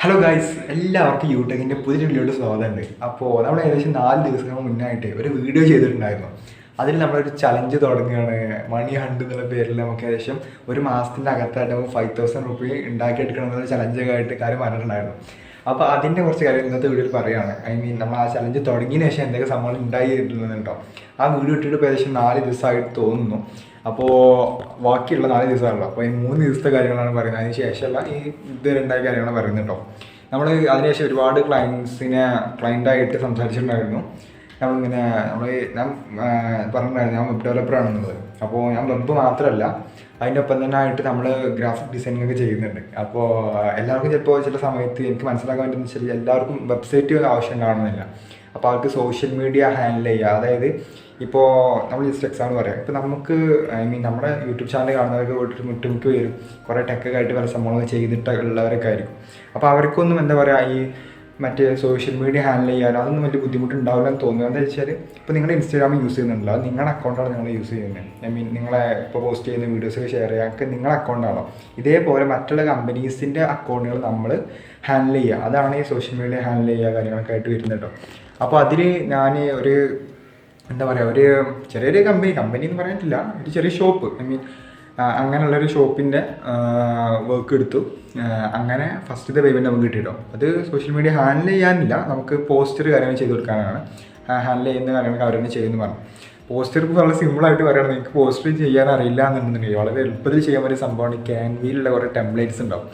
Hello guys, എല്ലാവർക്കും യൂട്യൂബിൻ്റെ പുതിയ വീഡിയോയുടെ സ്വാഗതമുണ്ട്. അപ്പോൾ നമ്മൾ ഏകദേശം 4 ദിവസങ്ങൾ മുന്നായിട്ട് ഒരു വീഡിയോ ചെയ്തിട്ടുണ്ടായിരുന്നു. അതിൽ നമ്മളൊരു ചലഞ്ച് തുടങ്ങുകയാണ്. മണി ഹണ്ട് എന്നുള്ള പേരിൽ നമുക്ക് ഏകദേശം ഒരു മാസത്തിൻ്റെ അകത്തായിട്ട് നമുക്ക് 5,000 റുപ്പീ ഉണ്ടാക്കിയെടുക്കണം എന്നുള്ള ചലഞ്ചൊക്കെ ആയിട്ട് കാര്യം പറഞ്ഞിട്ടുണ്ടായിരുന്നു. അപ്പോൾ അതിൻ്റെ കുറച്ച് കാര്യം ഇന്നത്തെ വീഡിയോയിൽ പറയുകയാണ്. നമ്മൾ ആ ചലഞ്ച് തുടങ്ങിയതിന് ശേഷം എന്തൊക്കെ സംഭവങ്ങൾ ഉണ്ടായിട്ടുണ്ടോ ആ വീഡിയോ ഇട്ടിട്ട് ഏകദേശം 4 ദിവസമായിട്ട് തോന്നുന്നു. അപ്പോൾ ബാക്കിയുള്ള 4 ദിവസമാണല്ലോ. അപ്പോൾ ഈ 3 ദിവസത്തെ കാര്യങ്ങളാണ് പറയുന്നത്. അതിന് ശേഷമുള്ള ഈ ഉണ്ടായ കാര്യങ്ങളാണ് പറയുന്നത് കേട്ടോ. നമ്മൾ അതിനുശേഷം ഒരുപാട് ക്ലയൻറ്റായിട്ട് സംസാരിച്ചിട്ടുണ്ടായിരുന്നു. ഞാൻ പറഞ്ഞിട്ടുണ്ടായിരുന്നു ഞാൻ വെബ് ഡെവലപ്പറാണെന്നുള്ളത്. അപ്പോൾ ഞാൻ വെബ് മാത്രമല്ല, അതിൻ്റെ ഒപ്പം തന്നെ ആയിട്ട് നമ്മൾ ഗ്രാഫിക് ഡിസൈനിങ് ഒക്കെ ചെയ്യുന്നുണ്ട്. അപ്പോൾ എല്ലാവർക്കും ചിലപ്പോൾ ചില സമയത്ത് എനിക്ക് മനസ്സിലാക്കാൻ പറ്റുന്ന വെച്ചാൽ എല്ലാവർക്കും വെബ്സൈറ്റ് ആവശ്യം കാണുന്നില്ല. അപ്പോൾ അവർക്ക് സോഷ്യൽ മീഡിയ ഹാൻഡിൽ ചെയ്യുക, അതായത് ഇപ്പോൾ നമ്മൾ ജസ്റ്റ് എക്സാമ്പിൾ പറയാം. ഇപ്പോൾ നമുക്ക് നമ്മുടെ യൂട്യൂബ് ചാനൽ കാണുന്നവർക്ക് ഒട്ടുമിക്ക പേരും കുറേ ടെക്കൊക്കെ ആയിട്ട് പല സംഭവങ്ങൾ ചെയ്തിട്ടുള്ളവരൊക്കെ ആയിരിക്കും. അപ്പോൾ അവർക്കൊന്നും എന്താ പറയുക, ഈ മറ്റേ സോഷ്യൽ മീഡിയ ഹാൻഡിൽ ചെയ്യാനോ അതൊന്നും വലിയ ബുദ്ധിമുട്ടുണ്ടാവില്ല എന്ന് തോന്നുന്നു. എന്താ വെച്ചാൽ ഇപ്പോൾ നിങ്ങളുടെ ഇൻസ്റ്റാഗ്രാം യൂസ് ചെയ്യുന്നുണ്ടല്ലോ, അത് നിങ്ങളുടെ അക്കൗണ്ടാണ് നിങ്ങൾ യൂസ് ചെയ്യുന്നത്. നിങ്ങളെ ഇപ്പോൾ പോസ്റ്റ് ചെയ്യുന്ന വീഡിയോസൊക്കെ ഷെയർ ചെയ്യുക ഒക്കെ നിങ്ങളുടെ അക്കൗണ്ടാണോ. ഇതേപോലെ മറ്റുള്ള കമ്പനീസിൻ്റെ അക്കൗണ്ടുകൾ നമ്മൾ ഹാൻഡിൽ ചെയ്യുക, അതാണ് ഈ സോഷ്യൽ മീഡിയ ഹാൻഡിൽ ചെയ്യുക കാര്യങ്ങളൊക്കെ ആയിട്ട് വരുന്നത് കേട്ടോ. അപ്പോൾ അതിൽ ഞാൻ ഒരു എന്താ പറയുക, ഒരു ചെറിയൊരു കമ്പനി എന്ന് പറയാനില്ല, ഒരു ചെറിയ ഷോപ്പ്, അങ്ങനെയുള്ളൊരു ഷോപ്പിൻ്റെ വർക്ക് എടുത്തു. അങ്ങനെ ഫസ്റ്റത്തെ പേയ്മെൻറ്റ് നമുക്ക് കിട്ടിയിട്ടോ. അത് സോഷ്യൽ മീഡിയ ഹാൻഡിൽ ചെയ്യാനില്ല, നമുക്ക് പോസ്റ്റർ കാര്യങ്ങൾ ചെയ്ത് കൊടുക്കാനാണ്. ഹാൻഡിൽ ചെയ്യുന്ന കാര്യങ്ങളൊക്കെ അവർ തന്നെ ചെയ്യുമെന്ന് പറഞ്ഞു. പോസ്റ്റർ ഇപ്പോൾ വളരെ സിമ്പിളായിട്ട് പറയുകയാണ്. നിങ്ങൾക്ക് പോസ്റ്റർ ചെയ്യാൻ അറിയില്ല എന്നുണ്ടെങ്കിൽ വളരെ എളുപ്പത്തിൽ ചെയ്യാൻ പറ്റിയ സംഭവമാണ്. ക്യാൻവയിലുള്ള കുറേ ടെംപ്ലേറ്റ്സ് ഉണ്ടാവും,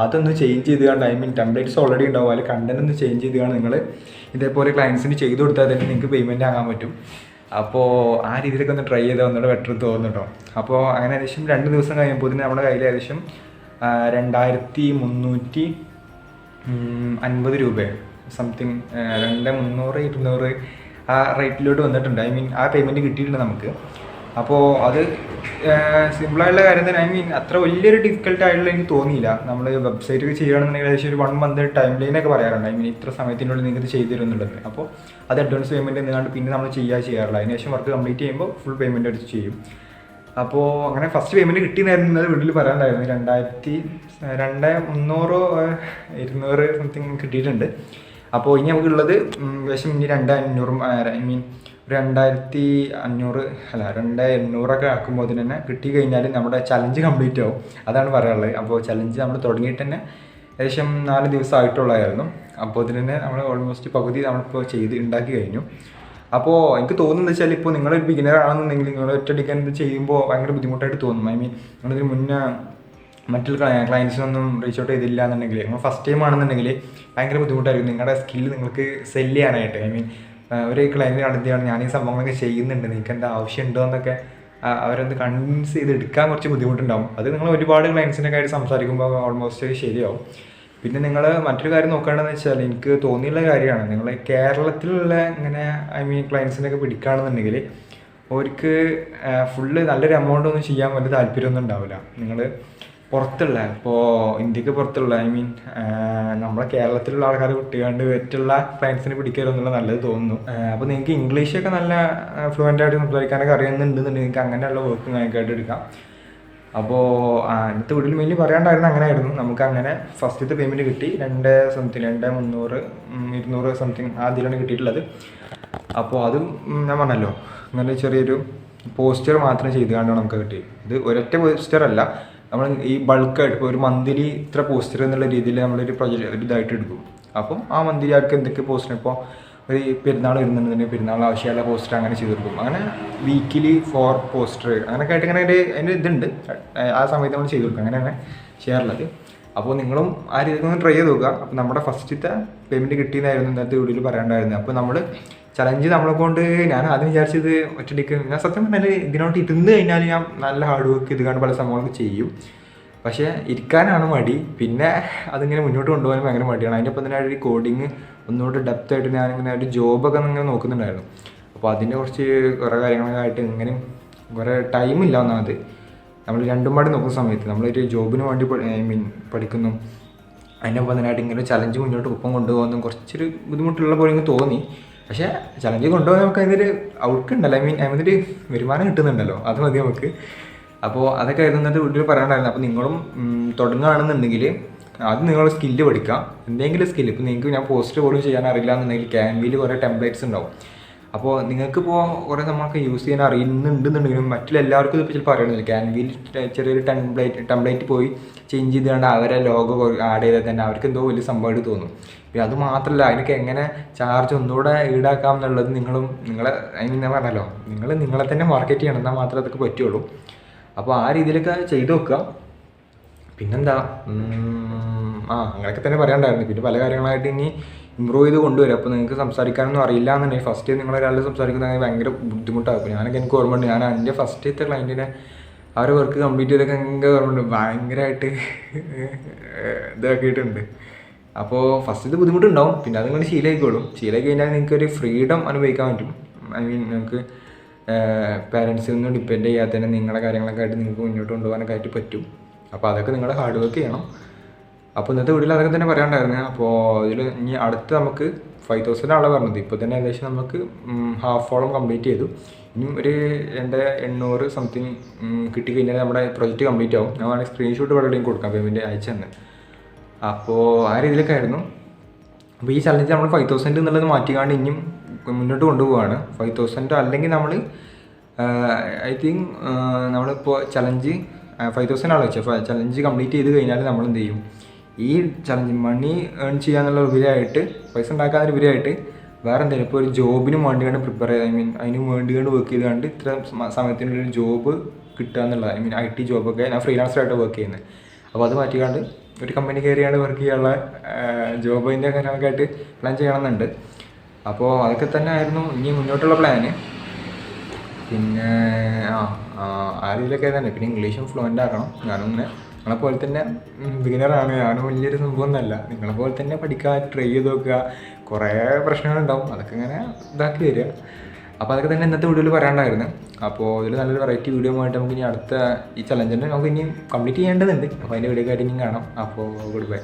അതൊന്ന് ചേഞ്ച് ചെയ്ത് കണ്ട് ടെംപ്ലേറ്റ്സ് ഓൾറെഡി ഉണ്ടാവും, അതിൽ കണ്ടന്റ് ഒന്ന് ചേഞ്ച് ചെയ്ത് കാണാൻ നിങ്ങൾ ഇതേപോലെ ക്ലയൻസിന് ചെയ്ത് കൊടുത്താൽ തന്നെ നിങ്ങൾക്ക് പേയ്മെൻറ്റ് ആകാൻ പറ്റും. അപ്പോൾ ആ രീതിയിലൊക്കെ ഒന്ന് ട്രൈ ചെയ്താൽ ഒന്നുകൂടെ ബെറ്റർ തോന്നുന്നു കേട്ടോ. അപ്പോൾ അങ്ങനെ ഏകദേശം 2 ദിവസം കഴിയുമ്പോൾ തന്നെ നമ്മുടെ കയ്യിൽ ഏകദേശം 2,350 രൂപ സംതിങ്, 2,300-200 ആ റേറ്റിലോട്ട് വന്നിട്ടുണ്ട്. ആ പേയ്മെൻറ്റ് കിട്ടിയിട്ടുണ്ട് നമുക്ക്. അപ്പോൾ അത് സിമ്പിളായിട്ടുള്ള കാര്യം തന്നെ. അത്ര വലിയൊരു ഡിഫിക്കൽട്ടായിട്ടുള്ള എനിക്ക് തോന്നിയില്ല. നമ്മൾ വെബ്സൈറ്റൊക്കെ ചെയ്യുകയാണെന്നുണ്ടെങ്കിൽ ഏകദേശം ഒരു 1 മന്ത് ടൈം ലൈനൊക്കെ പറയാറുണ്ട്. ഇത്ര സമയത്തിനുള്ളിൽ നിങ്ങൾക്ക് ചെയ്തു തരുന്നുള്ളത്. അപ്പോൾ അത് അഡ്വാൻസ് പേയ്മെൻറ്റ് എന്നാണ്ട് പിന്നെ നമ്മൾ ചെയ്യാറില്ല. അതിനുശേഷം വർക്ക് കംപ്ലീറ്റ് ചെയ്യുമ്പോൾ ഫുൾ പേയ്മെൻറ്റ് എടുത്ത് ചെയ്യും. അപ്പോൾ അങ്ങനെ ഫസ്റ്റ് പേയ്മെൻറ്റ് കിട്ടിയെന്നായിരുന്നത് വീട്ടിൽ പറയാനുണ്ടായിരുന്നു. 2,300-200 സംതിങ് കിട്ടിയിട്ടുണ്ട്. അപ്പോൾ ഇനി നമുക്കുള്ളത് ഏകദേശം ഇനി 2,500 2,500 അല്ല 2,800 ആക്കുമ്പോൾ തന്നെ കിട്ടിക്കഴിഞ്ഞാൽ നമ്മുടെ ചലഞ്ച് കംപ്ലീറ്റ് ആവും. അതാണ് പറയാനുള്ളത്. അപ്പോൾ ചലഞ്ച് നമ്മൾ തുടങ്ങിയിട്ട് തന്നെ ഏകദേശം 4 ദിവസം ആയിട്ടുള്ളതായിരുന്നു. അപ്പോൾ ഇതിന് തന്നെ നമ്മൾ ഓൾമോസ്റ്റ് പകുതി നമ്മളിപ്പോൾ ഉണ്ടാക്കി കഴിഞ്ഞു. അപ്പോൾ എനിക്ക് തോന്നുന്നത് വെച്ചാൽ ഇപ്പോൾ നിങ്ങളൊരു ബിഗിനർ ആണെന്നുണ്ടെങ്കിൽ നിങ്ങൾ ഒറ്റയടിക്കാൻ ഇത് ചെയ്യുമ്പോൾ ഭയങ്കര ബുദ്ധിമുട്ടായിട്ട് തോന്നും. നിങ്ങളിതിന് മുന്നേ മറ്റുള്ള ക്ലയൻസിനൊന്നും റീച്ച് ഔട്ട് ചെയ്തില്ല എന്നുണ്ടെങ്കിൽ, നിങ്ങൾ ഫസ്റ്റ് ടൈം ആണെന്നുണ്ടെങ്കിൽ ഭയങ്കര ബുദ്ധിമുട്ടായിരിക്കും നിങ്ങളുടെ സ്കില്ല് നിങ്ങൾക്ക് സെല്ല് ചെയ്യാനായിട്ട്. ഒരു ക്ലയൻറ്റ് കണ്ടെത്തിയാണ് ഞാൻ ഈ സംഭവങ്ങളൊക്കെ ചെയ്യുന്നുണ്ട്, നിങ്ങൾക്ക് എന്താ ആവശ്യമുണ്ടോ എന്നൊക്കെ അവരൊന്ന് കൺവിൻസ് ചെയ്ത് എടുക്കാൻ കുറച്ച് ബുദ്ധിമുട്ടുണ്ടാകും. അത് നിങ്ങൾ ഒരുപാട് ക്ലയൻസിനൊക്കെ ആയിട്ട് സംസാരിക്കുമ്പോൾ ഓൾമോസ്റ്റ് ശരിയാവും. പിന്നെ നിങ്ങൾ മറ്റൊരു കാര്യം നോക്കേണ്ടതെന്ന് വെച്ചാൽ, എനിക്ക് തോന്നിയുള്ള കാര്യമാണ്, നിങ്ങൾ കേരളത്തിലുള്ള ഇങ്ങനെ ക്ലയൻസിനൊക്കെ പിടിക്കുകയാണെന്നുണ്ടെങ്കിൽ അവർക്ക് ഫുള്ള് നല്ലൊരു എമൗണ്ട് ഒന്നും ചെയ്യാൻ വലിയ താല്പര്യമൊന്നും ഉണ്ടാവില്ല. നിങ്ങൾ പുറത്തുള്ള, ഇപ്പോൾ ഇന്ത്യക്ക് പുറത്തുള്ള നമ്മളെ കേരളത്തിലുള്ള ആൾക്കാർ കുട്ടികാണ്ട് മറ്റുള്ള ക്ലയൻസിനെ പിടിക്കരുതെന്നുള്ള നല്ലത് തോന്നുന്നു. അപ്പോൾ നിങ്ങൾക്ക് ഇംഗ്ലീഷൊക്കെ നല്ല ഫ്ലുവൻ്റായിട്ട് സംസാരിക്കാനൊക്കെ അറിയുന്നുണ്ടെന്നുണ്ടെങ്കിൽ നിങ്ങൾക്ക് അങ്ങനെയുള്ള വർക്കും ഞങ്ങൾക്കായിട്ട് എടുക്കാം. അപ്പോൾ ഇന്നത്തെ വീട്ടിൽ മെയിൻലി പറയാണ്ടായിരുന്നു അങ്ങനെയായിരുന്നു. നമുക്ക് അങ്ങനെ ഫസ്റ്റത്തെ പേയ്മെൻറ്റ് കിട്ടി 2,300-200 സംതിങ് ആ ഇതിലാണ് കിട്ടിയിട്ടുള്ളത്. അപ്പോൾ അതും ഞാൻ പറഞ്ഞല്ലോ, ഇങ്ങനെ ചെറിയൊരു പോസ്റ്റർ മാത്രം ചെയ്ത് കണ്ടാണ് നമുക്ക് കിട്ടിയത്. ഇത് ഒരൊറ്റ പോസ്റ്റർ അല്ല, നമ്മൾ ഈ ബൾക്കായിട്ട് ഇപ്പോൾ ഒരു മന്ത്ലി ഇത്ര പോസ്റ്റർ എന്നുള്ള രീതിയിൽ നമ്മളൊരു ഒരു ഇതായിട്ട് എടുക്കും. അപ്പം ആ മന്ത്ലി ആർക്ക് എന്തൊക്കെ പോസ്റ്റർ, ഇപ്പോൾ ഒരു പെരുന്നാൾ വരുന്നുണ്ടെങ്കിൽ പെരുന്നാൾ ആവശ്യമുള്ള പോസ്റ്റർ അങ്ങനെ ചെയ്ത് കൊടുക്കും. അങ്ങനെ വീക്കിലി 4 പോസ്റ്റർ അങ്ങനെയൊക്കെ ആയിട്ട് ഇങ്ങനെ അതിൻ്റെ ഇതുണ്ട്. ആ സമയത്ത് നമ്മൾ ചെയ്ത് കൊടുക്കും, അങ്ങനെയാണ് ചെയ്യാറുള്ളത്. അപ്പോൾ നിങ്ങളും ആ രീതിയിൽ ഒന്ന് ട്രൈ ചെയ്ത് നോക്കുക. അപ്പോൾ നമ്മുടെ ഫസ്റ്റത്തെ പേയ്മെൻറ്റ് കിട്ടിയെന്നായിരുന്നു ഇന്നത്തെ വീഡിയോയിൽ പറയാനുണ്ടായിരുന്നത്. അപ്പോൾ നമ്മൾ ചലഞ്ച് നമ്മളെ കൊണ്ട്, ഞാൻ ആദ്യം വിചാരിച്ചത് ഒറ്റടിക്ക്, ഞാൻ സത്യം പറഞ്ഞാൽ ഇതിനോട്ട് ഇരുന്ന് കഴിഞ്ഞാൽ ഞാൻ നല്ല ഹാർഡ് വർക്ക് ഇത് കണ്ട് പല സംഭവങ്ങൾ ചെയ്യും. പക്ഷേ ഇരിക്കാനാണ് മടി. പിന്നെ അതിങ്ങനെ മുന്നോട്ട് കൊണ്ടുപോകാൻ ഭയങ്കര മടിയാണ്. അതിൻ്റെ ഒപ്പം തന്നെ ഒരു കോഡിങ് ഒന്നുകൂടി ഡെപ്തായിട്ട് ഞാനിങ്ങനെ ഒരു ജോബൊക്കെ ഇങ്ങനെ നോക്കുന്നുണ്ടായിരുന്നു. അപ്പോൾ അതിൻ്റെ കുറേ കാര്യങ്ങളൊക്കെ ആയിട്ട് ഇങ്ങനെ കുറേ ടൈമില്ല. ഒന്നാമത് നമ്മൾ രണ്ടും പാടി നോക്കുന്ന സമയത്ത് നമ്മളൊരു ജോബിന് വേണ്ടി പഠിക്കുന്നു, അതിൻ്റെ ഒപ്പം തന്നെ ആയിട്ട് ഇങ്ങനെ ചലഞ്ച് മുന്നോട്ട് ഒപ്പം കൊണ്ടുപോകുന്ന കുറച്ചൊരു ബുദ്ധിമുട്ടുള്ള പോലെ എനിക്ക് തോന്നി. പക്ഷേ ചലഞ്ച് കൊണ്ടുപോകാൻ നമുക്ക് അതിനൊരു ഔട്ട്കം ഉണ്ടല്ലോ, അതിനൊരു വരുമാനം കിട്ടുന്നുണ്ടല്ലോ, അത് മതി നമുക്ക്. അപ്പോൾ അതൊക്കെ ആയിരുന്നു ഇന്നത്തെ വീഡിയോയിൽ പറയാനുണ്ടായിരുന്നു. അപ്പോൾ നിങ്ങളും തുടങ്ങുകയാണെന്നുണ്ടെങ്കിൽ അത് നിങ്ങൾ സ്കില്ല് പഠിക്കുക, എന്തെങ്കിലും സ്കില്ല്. ഇപ്പോൾ നിങ്ങൾക്ക് ഞാൻ പോസ്റ്റ് പോലും ചെയ്യാൻ അറിയില്ല എന്നുണ്ടെങ്കിൽ ക്യാൻവയിൽ കുറേ ടെംപ്ലേറ്റ്സ് ഉണ്ടാവും. അപ്പോൾ നിങ്ങൾക്കിപ്പോൾ കുറേ നമ്മൾക്ക് യൂസ് ചെയ്യാൻ അറിയുന്നുണ്ടെന്നുണ്ടെങ്കിലും മറ്റുള്ള എല്ലാവർക്കും ഇതിപ്പോൾ ചിലപ്പോൾ അറിയണമെന്നില്ല. ക്യാൻവയിൽ ചെറിയൊരു ടെംപ്ലേറ്റ് പോയി ചേഞ്ച് ചെയ്തുകൊണ്ട് അവരെ ലോഗോ ആഡ് ചെയ്താൽ തന്നെ അവർക്ക് എന്തോ വലിയ സംഭവമായിട്ട് തോന്നും. പിന്നെ അത് മാത്രമല്ല, അതിനൊക്കെ എങ്ങനെ ചാർജ് ഒന്നുകൂടെ ഈടാക്കാം എന്നുള്ളത് നിങ്ങളെ അതിന് ഞാൻ പറഞ്ഞല്ലോ, നിങ്ങളെ തന്നെ മാർക്കറ്റ് ചെയ്യണം, എന്നാൽ മാത്രമേ അതൊക്കെ പറ്റുള്ളൂ. അപ്പോൾ ആ രീതിയിലൊക്കെ ചെയ്ത് നോക്കുക. പിന്നെന്താ, അങ്ങനെയൊക്കെ തന്നെ പറയാനുണ്ടായിരുന്നു. പിന്നെ പല കാര്യങ്ങളായിട്ട് ഇനി ഇമ്പ്രൂവ് ചെയ്ത് കൊണ്ടുവരും. അപ്പോൾ നിങ്ങൾക്ക് സംസാരിക്കാനൊന്നും അറിയില്ല എന്നുണ്ടെങ്കിൽ ഫസ്റ്റ് നിങ്ങളൊരാളുടെ സംസാരിക്കുന്നത് ഭയങ്കര ബുദ്ധിമുട്ടാകും. എനിക്ക് ഓർമ്മയുണ്ട്, ഞാൻ എൻ്റെ ഫസ്റ്റത്തെ ക്ലയൻറ്റിനെ ആ ഒരു വർക്ക് കംപ്ലീറ്റ് ചെയ്തൊക്കെ എനിക്ക് ഓർമ്മയുണ്ട്, ഭയങ്കരമായിട്ട് ഇതാക്കിയിട്ടുണ്ട്. അപ്പോൾ ഫസ്റ്റ് ഇത് ബുദ്ധിമുട്ടുണ്ടാവും, പിന്നെ അത് നിങ്ങൾ ശീലമായിക്കോളും. ശീലമായി കഴിഞ്ഞാൽ നിങ്ങൾക്കൊരു ഫ്രീഡം അനുഭവിക്കാൻ പറ്റും. നിങ്ങൾക്ക് പാരൻസിൽ നിന്നും ഡിപ്പെൻഡ് ചെയ്യാതെ തന്നെ നിങ്ങളുടെ കാര്യങ്ങളൊക്കെ ആയിട്ട് നിങ്ങൾക്ക് മുന്നോട്ട് കൊണ്ടുപോകാനൊക്കെ ആയിട്ട് പറ്റും. അപ്പോൾ അതൊക്കെ നിങ്ങൾ ഹാർഡ് വർക്ക് ചെയ്യണം. അപ്പോൾ ഇന്നത്തെ വീഡിയോയിൽ അതൊക്കെ തന്നെ പറയാനുണ്ടായിരുന്നു. അപ്പോൾ ഇതിൽ ഇനി അടുത്ത് നമുക്ക് 5,000 ആളെ പറഞ്ഞത്. ഇപ്പോൾ തന്നെ ഏകദേശം നമുക്ക് ഹാഫോളം കംപ്ലീറ്റ് ചെയ്തു. ഇനിയും ഒരു 2,800 സംതിങ് കിട്ടിക്കഴിഞ്ഞാൽ നമ്മുടെ പ്രൊജക്റ്റ് കംപ്ലീറ്റ് ആവും. ഞാൻ വേണമെങ്കിൽ സ്ക്രീൻഷോട്ട് ഇവിടെ കൊടുക്കാം, പേയ്മെൻറ്റ് അയച്ചു തന്നെ. അപ്പോൾ ആ രീതിയിലൊക്കെ ആയിരുന്നു. അപ്പോൾ ഈ ചലഞ്ച് നമ്മൾ 5,000 എന്നുള്ളത് മാറ്റിക്കാണ്ട് ഇനിയും മുന്നോട്ട് കൊണ്ടുപോവാണ്. 5,000 അല്ലെങ്കിൽ നമ്മൾ ഐ തിങ്ക് നമ്മളിപ്പോൾ ചലഞ്ച് 5,000 ആളെ വെച്ചാൽ ചലഞ്ച് കംപ്ലീറ്റ് ചെയ്ത് കഴിഞ്ഞാൽ നമ്മൾ എന്ത് ചെയ്യും, ഈ ചലഞ്ച് മണി ഏൺ ചെയ്യാന്നുള്ള ഉപരിയായിട്ട്, പൈസ ഉണ്ടാക്കാനുപരിയായിട്ട് വേറെ എന്തെങ്കിലും ഇപ്പോൾ ഒരു ജോബിനും വേണ്ടിയാണ് പ്രിപ്പയർ ചെയ്ത്, അതിന് വേണ്ടിയാണ് വർക്ക് ചെയ്തുകൊണ്ട് ഇത്ര സമയത്തിനുള്ളിൽ ജോബ് കിട്ടുക എന്നുള്ളത്. IT ജോബൊക്കെ ഞാൻ ഫ്രീലാൻസറായിട്ട് വർക്ക് ചെയ്യുന്നത്. അപ്പോൾ അത് മാറ്റിക്കാണ്ട് ഒരു കമ്പനി കയറിയാണ് വർക്ക് ചെയ്യാനുള്ള ജോബിൻ്റെ കാര്യങ്ങളൊക്കെ ആയിട്ട് പ്ലാൻ ചെയ്യണമെന്നുണ്ട്. അപ്പോൾ അതൊക്കെ തന്നെ ആയിരുന്നു ഇനി മുന്നോട്ടുള്ള പ്ലാന്. പിന്നെ ആ രീതിയിലൊക്കെ തന്നെ. പിന്നെ ഇംഗ്ലീഷും ഫ്ലുവൻ്റ് ആക്കണം. ഞാനിങ്ങനെ നിങ്ങളെപ്പോലെ തന്നെ ബിഗിനറാണ്, ഞാനും വലിയൊരു സംഭവമൊന്നുമല്ല. നിങ്ങളെപ്പോലെ തന്നെ പഠിക്കാൻ ട്രൈ ചെയ്ത് നോക്കുക. കുറേ പ്രശ്നങ്ങളുണ്ടാവും, അതൊക്കെ ഇങ്ങനെ ഇതാക്കി വരിക. അപ്പോൾ അതൊക്കെ തന്നെ ഇന്നത്തെ വീഡിയോയിൽ പറയാനുണ്ടായിരുന്നു. അപ്പോൾ ഇതിൽ നല്ലൊരു വെറൈറ്റി വീഡിയോ ആയിട്ട് നമുക്ക് ഇനി അടുത്ത ഈ ചലഞ്ചിൻ്റെ നമുക്ക് ഇനി കംപ്ലീറ്റ് ചെയ്യേണ്ടതുണ്ട്. അപ്പോൾ അതിൻ്റെ വീഡിയോ ആയിട്ട് ഇനി കാണാം. അപ്പോൾ ഗുഡ് ബൈ.